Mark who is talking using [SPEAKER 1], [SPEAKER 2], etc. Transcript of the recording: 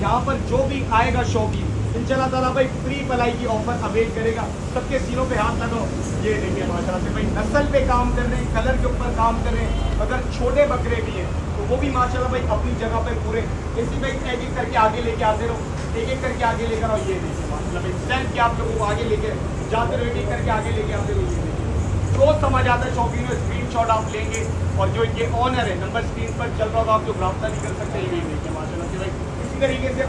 [SPEAKER 1] यहाँ पर जो भी आएगा शौकीन इंशाल्लाह ताला भाई फ्री पलाई की ऑफर अवेल करेगा। सबके सीनों पे हाथ लगाओ। ये देखिए माशाल्लाह से भाई नस्ल पे काम कर रहे हैं, कलर के ऊपर काम कर रहे हैं। अगर छोटे बकरे भी हैं तो वो भी माशाल्लाह भाई अपनी जगह पे पूरे इसी भाई एक एक करके आगे लेके आते रहो, एक एक करके आगे लेकर आओ। ये देखिए माशाल्लाह भाई स्टैंड के आप लोगों को आगे लेके जाते रहो, एक एक करके आगे लेके आते रहो। ये देखिए रोज समझ आता है शौकीन में, स्क्रीनशॉट आप लेंगे और जो इनके ऑनर है नंबर स्क्रीन पर चल रहा होगा, आप जो रब्ता नहीं कर सकते। ये देखिए माशाल्लाह से भाई इसी तरीके से